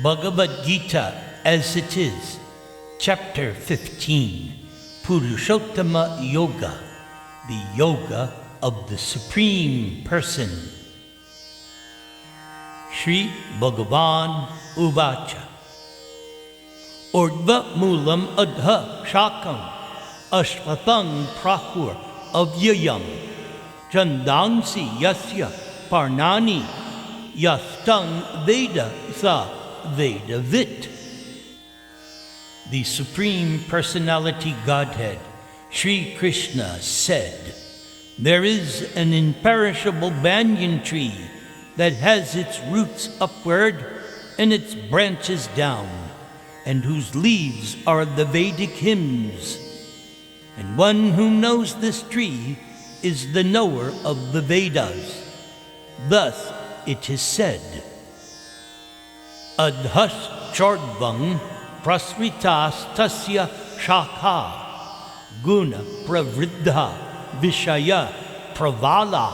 Bhagavad-geeta as it is, Chapter 15, Purushottama-yoga, the yoga of the Supreme Person. Shri Bhagavan Uvacha Urdhva Mulam Adha Shakam Ashvatang Prahur Avyayam Chandansi Yasya Parnani Yastang Veda Sa Veda Vit. The Supreme Personality Godhead, Sri Krishna, said, "There is an imperishable banyan tree that has its roots upward and its branches down, and whose leaves are the Vedic hymns. And one who knows this tree is the knower of the Vedas. Thus it is said, Adhas Chordvang Prasritas Tasya Shakha Guna Pravriddha Vishaya Pravala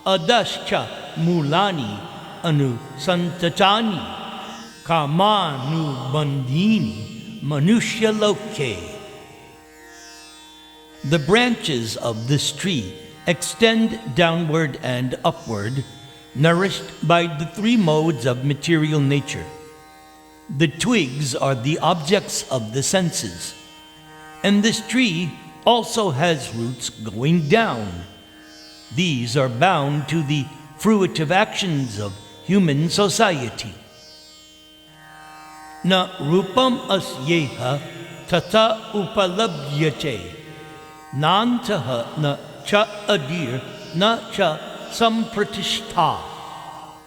Adascha Mulani Anu Santatani Kamanu Bandini Manushya Loke." The branches of this tree extend downward and upward, nourished by the three modes of material nature. The twigs are the objects of the senses, and this tree also has roots going down. These are bound to the fruitive actions of human society. Na rupam asyeha tata upalabhyate nantaha na cha adir na cha sampratishta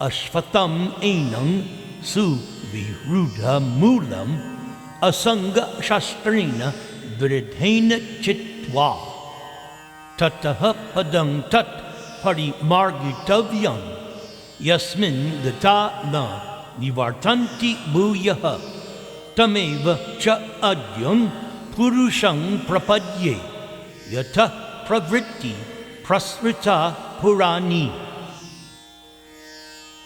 ashvatam enam su virudha mulam asanga shastrina viridhena chitva tataha padang tat parimargitavyam yasmin gata na nivartanti bhuyaha tameva cha adyam purushang prapadye yata pravritti prasrita purani.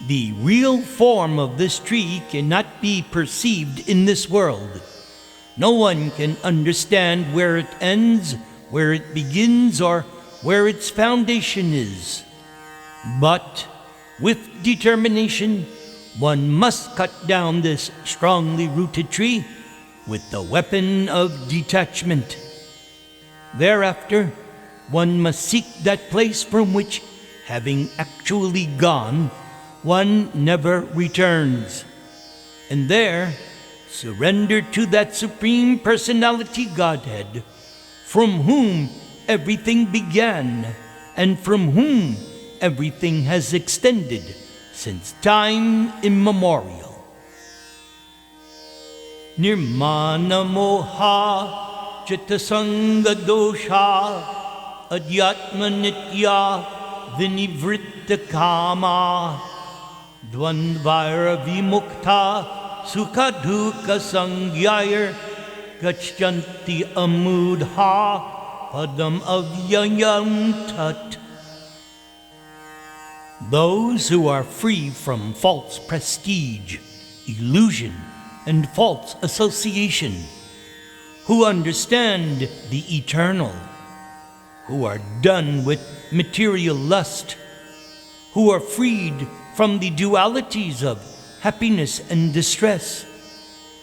The real form of this tree cannot be perceived in this world. No one can understand where it ends, where it begins, or where its foundation is. But with determination, one must cut down this strongly rooted tree with the weapon of detachment. Thereafter, one must seek that place from which, having actually gone, one never returns, and there surrender to that Supreme Personality Godhead, from whom everything began and from whom everything has extended since time immemorial. Nirmana moha chitasanga dosha adhyatma nitya vinivritta kama dvandvaira vimukta sukha dukkha sangyayar gachanti amudha padam avyayam tat. Those who are free from false prestige, illusion, and false association, who understand the eternal, who are done with material lust, who are freed from the dualities of happiness and distress,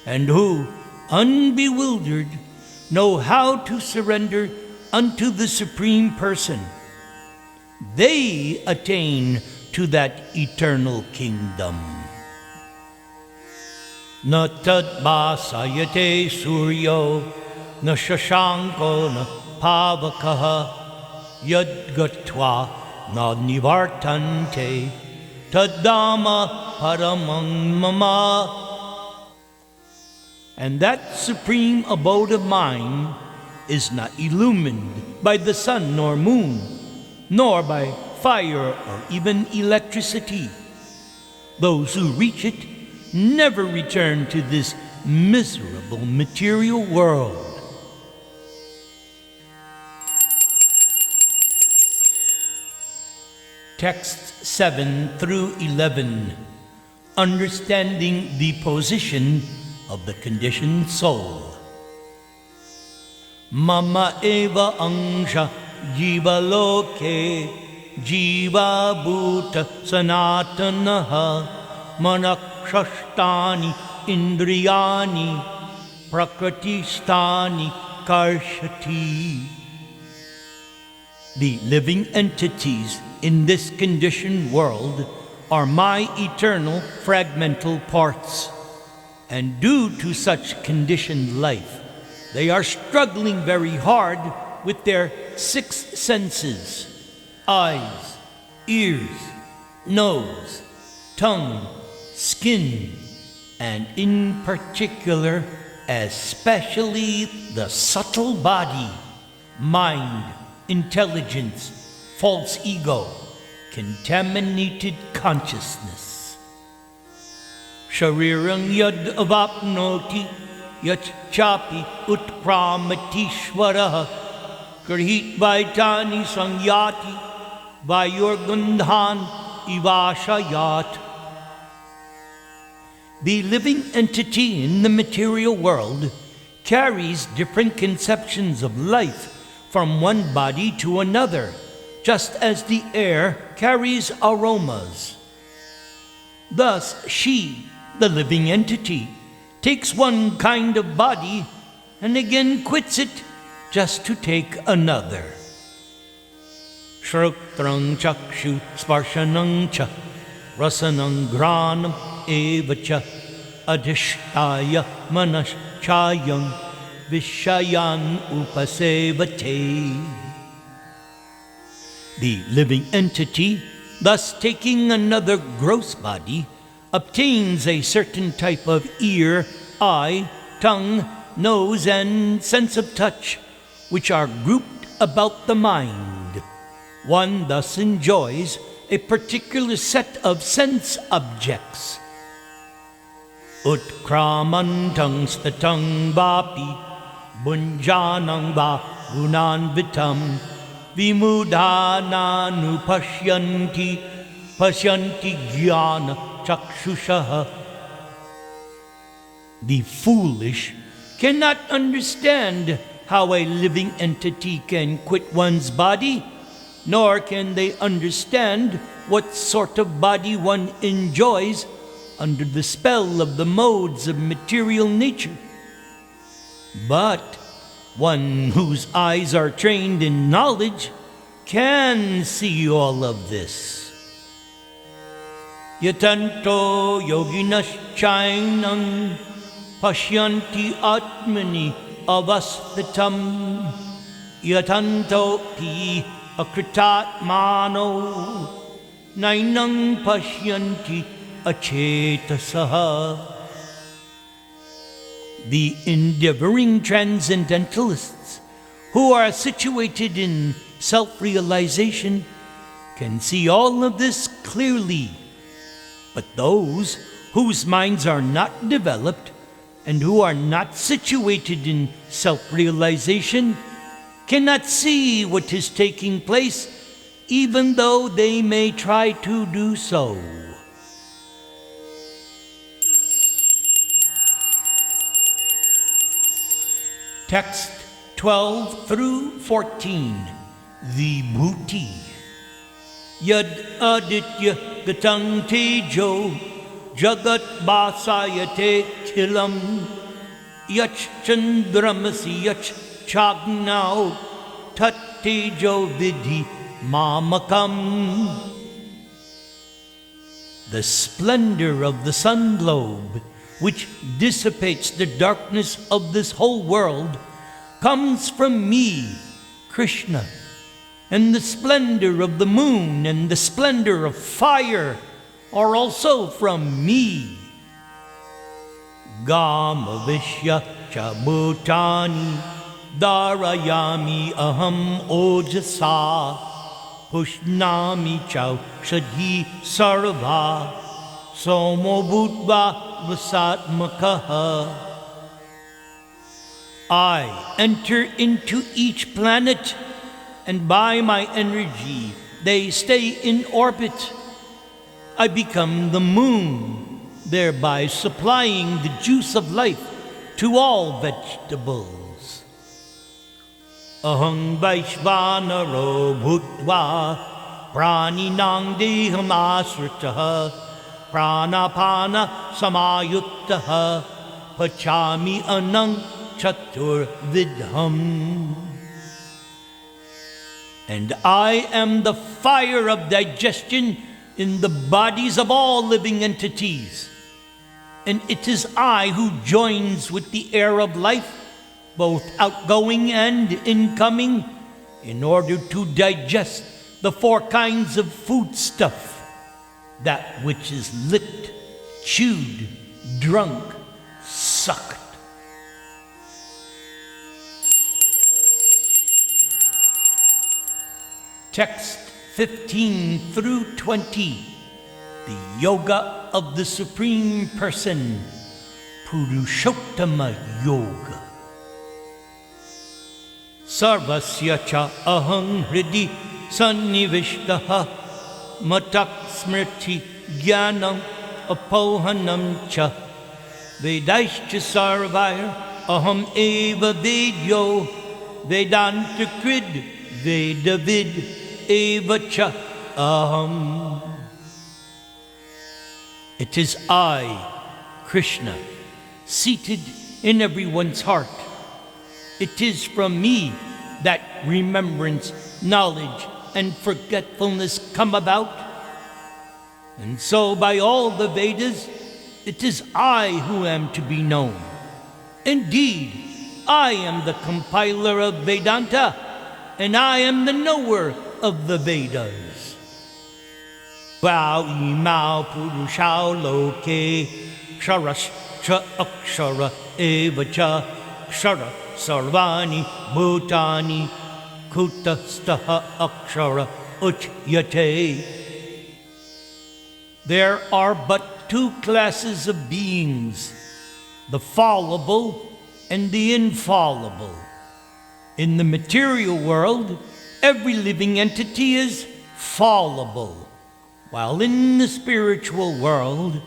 and who, unbewildered, know how to surrender unto the Supreme Person, they attain to that eternal kingdom. Na tad basayate suryo na shashanko na pavakaha yad gatva na nivartante tadama paramang mama. And that supreme abode of mine is not illumined by the sun nor moon, nor by fire or even electricity. Those who reach it never return to this miserable material world. Texts 7 through 11. understanding the position of the conditioned soul. Mama eva angsha jiva loke jiva bhuta sanatanaha manakshashtani indriyani prakritistani karshati. The living entities in this conditioned world are my eternal fragmental parts, and due to such conditioned life, they are struggling very hard with their 6 senses: eyes, ears, nose, tongue, skin, and in particular, especially the subtle body, mind, intelligence, false ego, contaminated consciousness. Sharirang yad avapnoti yat chapi utkramatishvaraha grihit vaitani sangyati vayorgandhan ivashayat. The living entity in the material world carries different conceptions of life from one body to another, just as the air carries aromas. Thus, she, the living entity, takes one kind of body and again quits it just to take another. Shrotrang chakshu sparshanang cha rasanang granam evacha adhishtaya manaschayam vishayan upasevate. The living entity, thus taking another gross body, obtains a certain type of ear, eye, tongue, nose, and sense of touch, which are grouped about the mind. One thus enjoys a particular set of sense objects. Utkramantang statang vapi bunjanang va gunanvitam vimudhananu pashyanti jnana chakshushaha. The foolish cannot understand how a living entity can quit one's body, nor can they understand what sort of body one enjoys under the spell of the modes of material nature. But one whose eyes are trained in knowledge can see all of this. Yatanto yoginaschainam pashyanti atmani avasthitam yatanto pi akritatmano nainam pashyanti achetasaha. The endeavoring transcendentalists who are situated in self-realization can see all of this clearly, but those whose minds are not developed and who are not situated in self-realization cannot see what is taking place, even though they may try to do so. Text 12 through 14, the Bhuti. Yad aditya gatang tejo jagat basayate kilam yach chandramasi yach chagnau tat tejo vidhi mamakam. The splendor of the sun globe, which dissipates the darkness of this whole world, comes from me, Krishna. And the splendor of the moon and the splendor of fire are also from me. Gama Vishya Chabutani Darayami Aham Ojasa Pushnami Chau Shadhi Sarva Somo Bhutva Vasatmakaha. I enter into each planet, and by my energy they stay in orbit. I become the moon, thereby supplying the juice of life to all vegetables. Aham Vaishvanaro Bhutva Praninang Deham Asritaha Pranapana Samayuttaha Pachami Anang Chatur Vidham. And I am the fire of digestion in the bodies of all living entities. And it is I who joins with the air of life, both outgoing and incoming, in order to digest the four kinds of foodstuff, that which is licked, chewed, drunk, sucked. Text 15 through 20. The Yoga of the Supreme Person, Purushottama-yoga. Sarvasya cha aham hridi sannivishtaha matak smriti jnanam apohanam cha vedaischa sarvair aham eva vedyo vedanta krid vedavid eva cha aham. It is I, Krishna, seated in everyone's heart. It is from me that remembrance, knowledge, and forgetfulness come about. And so by all the Vedas, it is I who am to be known. Indeed, I am the compiler of Vedanta, and I am the knower of the Vedas. Vau imau purushau loke ksharascha akshara evacha kshara sarvani bhutani kutastaha akshara uchyate. There are but two classes of beings, the fallible and the infallible. In the material world, every living entity is fallible, while in the spiritual world,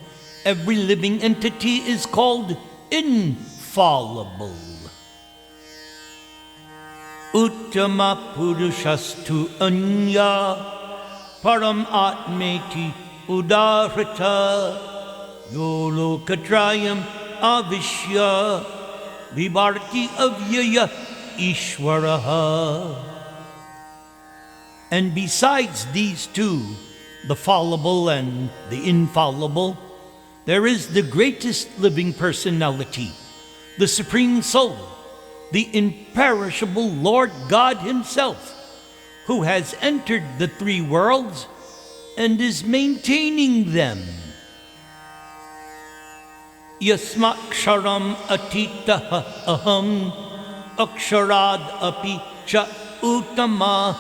every living entity is called infallible. Uttama purushastu anya param atmeti udarata yolokatrayam avishya vibharti avyaya ishvaraha. And besides these two, the fallible and the infallible, there is the greatest living personality, the Supreme Soul, the imperishable Lord God Himself, who has entered the three worlds and is maintaining them. Yasmaksharam atitaha aham aksharad api cha uttama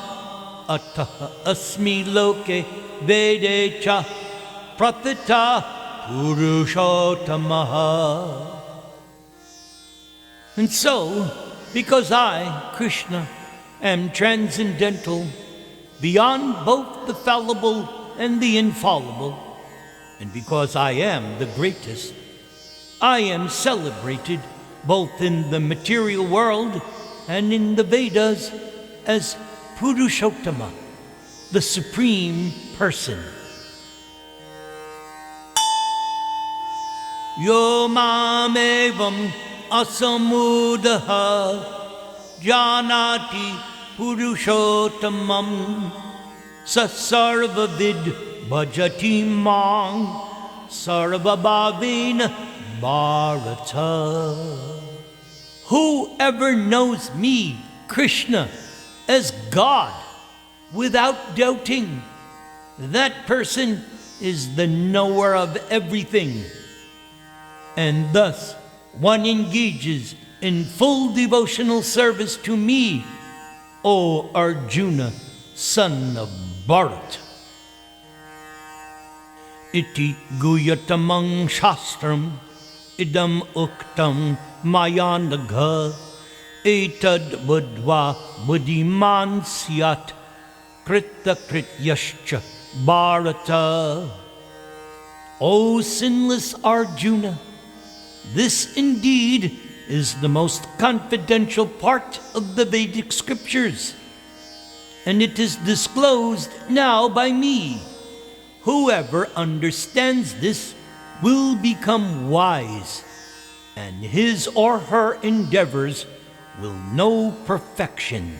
ataha asmi loke vede cha prathita Purushottama. And so, because I, Krishna, am transcendental, beyond both the fallible and the infallible, and because I am the greatest, I am celebrated both in the material world and in the Vedas as Purushottama, the Supreme Person. Yo mamevam asamudaha janati purushottamam sasarvavid bhajati mang sarvabhavena bharata. Whoever knows me, Krishna, as God without doubting, that person is the knower of everything. And thus one engages in full devotional service to me, O Arjuna, son of Bharat. Iti guyatamang shastram idam uktam mayanagha etad budva buddhiman syat krita krityascha Bharata. O sinless Arjuna, this indeed is the most confidential part of the Vedic scriptures, and it is disclosed now by me. Whoever understands this will become wise, and his or her endeavors will know perfection.